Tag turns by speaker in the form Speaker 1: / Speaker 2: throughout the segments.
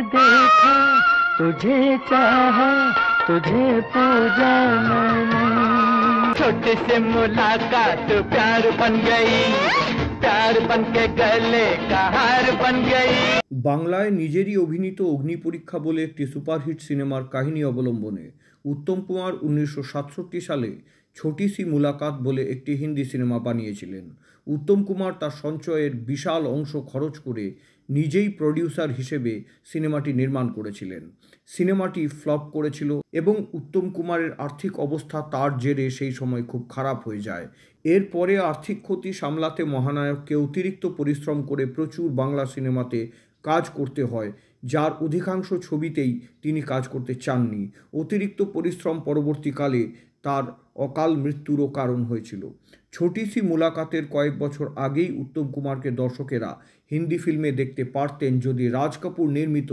Speaker 1: देखा, तुझे चाहा, तुझे पूजा मैंने। छोटे से मुलाकात प्यार बन गई, प्यार बन के गले का हार बन गई।
Speaker 2: বাংলায় নিজেরই অভিনীত অগ্নিপরীক্ষা বলে একটি সুপারহিট সিনেমার কাহিনী অবলম্বনে উত্তম কুমার 1967 সালে ছোটি সি মুলাকাত বলে একটি হিন্দি সিনেমা বানিয়েছিলেন। উত্তম কুমার তার সঞ্চয়ের বিশাল অংশ খরচ করে নিজেই প্রডিউসার হিসেবে সিনেমাটি নির্মাণ করেছিলেন। সিনেমাটি ফ্লপ করেছিল এবং উত্তম কুমারের আর্থিক অবস্থা তার জেরে সেই সময় খুব খারাপ হয়ে যায়। এরপরে আর্থিক ক্ষতি সামলাতে মহানায়ককে অতিরিক্ত পরিশ্রম করে প্রচুর বাংলা সিনেমাতে কাজ করতে হয়, যার অধিকাংশ ছবিতেই তিনি কাজ করতে চাননি। অতিরিক্ত পরিশ্রম পরবর্তীকালে তার অকাল মৃত্যুরও কারণ হয়েছিল। ছোটি সি মুলাকাতের কয়েক বছর আগেই উত্তম কুমারকে দর্শকেরা হিন্দি ফিল্মে দেখতে পারতেন যদি রাজ কাপুর নির্মিত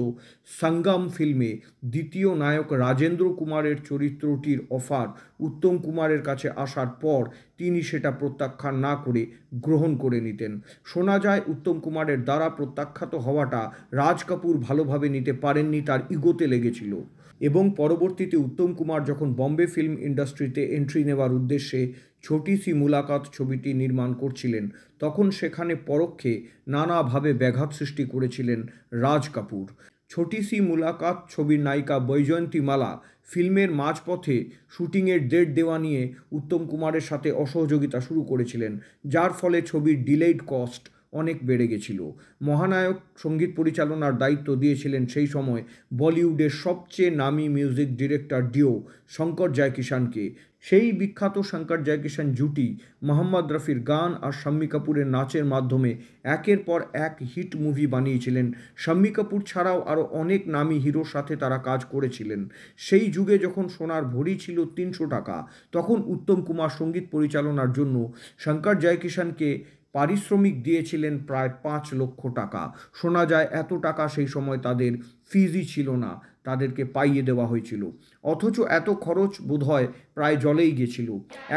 Speaker 2: সঙ্গম ফিল্মে দ্বিতীয় নায়ক রাজেন্দ্র কুমারের চরিত্রটির অফার উত্তম কুমারের কাছে আসার পর তিনি সেটা প্রত্যাখ্যান না করে গ্রহণ করে নিতেন। শোনা যায় উত্তম কুমারের দ্বারা প্রত্যাখ্যাত হওয়াটা রাজ কাপুর ভালোভাবে নিতে পারেননি, তার ইগোতে লেগেছিল এবং পরবর্তীতে উত্তম কুমার যখন বম্বে ফিল্ম ইন্ডাস্ট্রিতে এন্ট্রি নেওয়ার উদ্দেশ্যে ছোটি সি মুলাকাত ছবিটি নির্মাণ করছিলেন তখন সেখানে পরোক্ষে নানাভাবে ব্যাঘাত সৃষ্টি করেছিলেন রাজ কাপুর। ছোটি সি মুলাকাত ছবির নায়িকা বৈজয়ন্তী মালা ফিল্মের মাঝপথে শুটিংয়ের ডেট দেওয়া নিয়ে উত্তম কুমারের সাথে অসহযোগিতা শুরু করেছিলেন, যার ফলে ছবির ডিলেইড কস্ট অনেক বেড়ে গেছিল। মহানায়ক সঙ্গীত পরিচালনার দায়িত্ব দিয়েছিলেন সেই সময় বলিউডের সবচেয়ে নামী মিউজিক ডিরেক্টর ডিও শঙ্কর জয়কিষাণকে। সেই বিখ্যাত শঙ্কর জয়কিষাণ জুটি মোহাম্মদ রফির গান আর শাম্মী কাপুরের নাচের মাধ্যমে একের পর এক হিট মুভি বানিয়েছিলেন। শাম্মী কাপুর ছাড়াও আরও অনেক নামী হিরোর সাথে তারা কাজ করেছিলেন। সেই যুগে যখন সোনার ভরি ছিল 300 টাকা, তখন উত্তম কুমার সঙ্গীত পরিচালনার জন্য শঙ্কর জয়কিষাণকে পারিশ্রমিক দিয়েছিলেন প্রায় 5 লক্ষ টাকা। শোনা যায় এত টাকা সেই সময় তাদের ফিজই ছিল না, তাদেরকে পাইয়ে দেওয়া হয়েছিল। অথচ এত খরচ বোধহয় প্রায় জলেই গেছিল।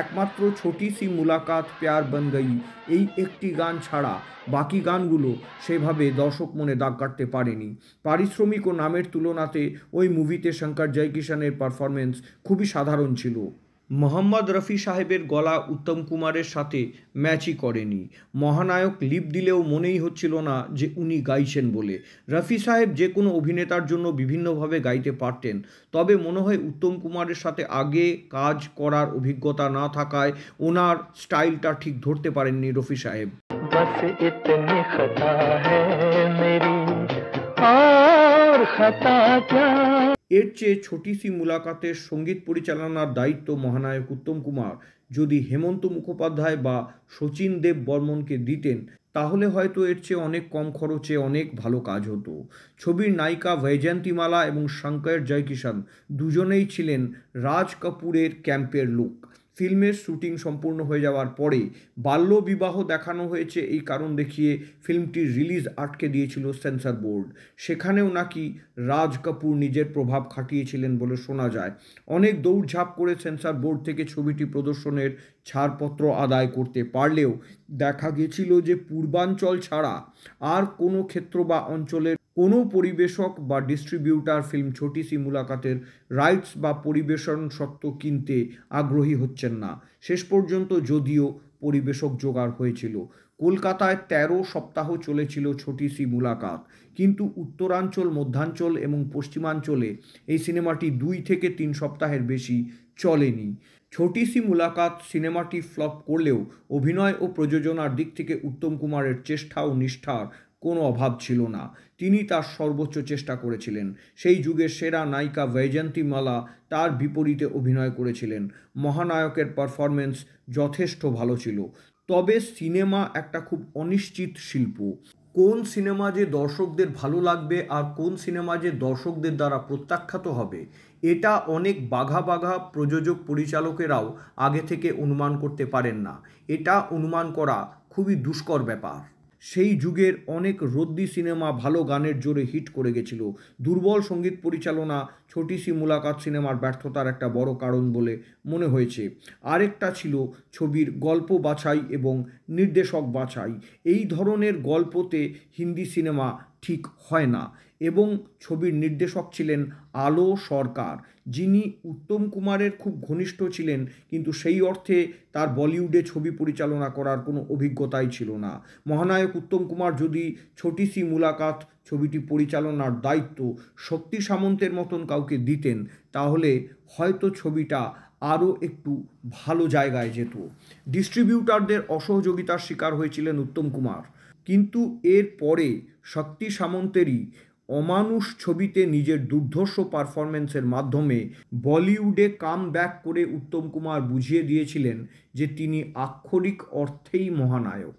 Speaker 2: একমাত্র ছোটি সি মুলাকাত প্যার বন গই এই একটি গান ছাড়া বাকি গানগুলো সেভাবে দর্শক মনে দাগ কাটতে পারেনি। পারিশ্রমিক ও নামের তুলনাতে ওই মুভিতে শঙ্কর জয়কিষাণের পারফরমেন্স খুবই সাধারণ ছিল। মোহাম্মদ রফি সাহেবের গলা উত্তম কুমারের সাথে ম্যাচই করেনি। মহানায়ক লিপ দিলেও মনেই হচ্ছিল না যে উনি গাইছেন বলে। রফি সাহেব যে কোনো অভিনেতার জন্য বিভিন্নভাবে গাইতে পারতেন, তবে মনে হয় উত্তম কুমারের সাথে আগে কাজ করার অভিজ্ঞতা না থাকায় ওনার স্টাইলটা ঠিক ধরতে পারেননি রফি সাহেব।
Speaker 1: बस इतनी खता है मेरी और खता क्या।
Speaker 2: এর চেয়ে ছোটি সি মুলাকাতের সঙ্গীত পরিচালনার দায়িত্ব মহানায়ক উত্তম কুমার যদি হেমন্ত মুখোপাধ্যায় বা শচীন দেব বর্মনকে দিতেন তাহলে হয়তো এর চেয়ে অনেক কম খরচে অনেক ভালো কাজ হতো। ছবির নায়িকা বৈজয়ন্তী মালা এবং শঙ্কর জয়কিষাণ দুজনেই ছিলেন রাজ কাপুরের ক্যাম্পের লোক। ফিল্মের শুটিং সম্পূর্ণ হয়ে যাওয়ার পরে বাল্যবিবাহ দেখানো হয়েছে এই কারণ দেখিয়ে ফিল্মটির রিলিজ আটকে দিয়েছিল সেন্সর বোর্ড। সেখানেও নাকি রাজ কাপুর নিজের প্রভাব খাটিয়েছিলেন বলে শোনা যায়। অনেক দৌড়ঝাঁপ করে সেন্সর বোর্ড থেকে ছবিটি প্রদর্শনের ছাড়পত্র আদায় করতে পারলেও দেখা গেছিল যে পূর্বাঞ্চল ছাড়া আর কোনো ক্ষেত্র বা অঞ্চলের কোনো পরিবেশক বা ডিস্ট্রিবিউটার ফিল্ম ছোটি সি মুলাকাতের রাইটস বা পরিবেশন সত্ত্ব কিনতে আগ্রহী হচ্ছেন না। শেষ পর্যন্ত যদিও পরিবেশক জোগাড় হয়েছিল। কলকাতায় 13 সপ্তাহ চলেছিল ছোটি সি মুলাকাত, কিন্তু উত্তরাঞ্চল, মধ্যাঞ্চল এবং পশ্চিমাঞ্চলে এই সিনেমাটি 2 থেকে 3 সপ্তাহের বেশি চলেনি। ছোটি সি মুলাকাত সিনেমাটি ফ্লপ করলেও অভিনয় ও প্রযোজনার দিক থেকে উত্তম কুমারের চেষ্টা ও নিষ্ঠার কোনো অভাব ছিল না। তিনি তার সর্বোচ্চ চেষ্টা করেছিলেন। সেই যুগের সেরা নায়িকা বৈজয়ন্তী মালা তার বিপরীতে অভিনয় করেছিলেন। মহানায়কের পারফরমেন্স যথেষ্ট ভালো ছিল। তবে সিনেমা একটা খুব অনিশ্চিত শিল্প। কোন সিনেমা যে দর্শকদের ভালো লাগবে আর কোন সিনেমা যে দর্শকদের দ্বারা প্রত্যাখ্যাত হবে, এটা অনেক বাঘা বাঘা প্রযোজক পরিচালকেরাও আগে থেকে অনুমান করতে পারেন না। এটা অনুমান করা খুবই দুষ্কর ব্যাপার। সেই যুগের অনেক রদ্দি সিনেমা ভালো গানের জোরে হিট করে গেছিল। দুর্বল সঙ্গীত পরিচালনা ছোটি সি মুলাকাত সিনেমার ব্যর্থতার একটা বড় কারণ বলে মনে হয়েছে। আরেকটা ছিল ছবির গল্প বাছাই এবং নির্দেশক বাছাই। এই ধরনের গল্পতে হিন্দি সিনেমা ঠিক হয় না। এবং ছবির নির্দেশক ছিলেন আলো সরকার, যিনি উত্তম কুমারের খুব ঘনিষ্ঠ ছিলেন, কিন্তু সেই অর্থে তার বলিউডে ছবি পরিচালনা করার কোনো অভিজ্ঞতাই ছিল না। মহানায়ক উত্তম কুমার যদি ছোটি সি মুলাকাত ছবিটি পরিচালনার দায়িত্ব শক্তি সামন্তের মতন কাউকে দিতেন, তাহলে হয়তো ছবিটা আরও একটু ভালো জায়গায় যেত। ডিস্ট্রিবিউটারদের অসহযোগিতার শিকার হয়েছিলেন উত্তম কুমার, কিন্তু এর পরে শক্তি সামন্তেরই অমানুষ ছবিতে নিজের দুর্ধর্ষ পারফরম্যান্সের মাধ্যমে বলিউডে কাম ব্যাক করে উত্তম কুমার বুঝিয়ে দিয়েছিলেন যে তিনি আক্ষরিক অর্থেই মহানায়ক।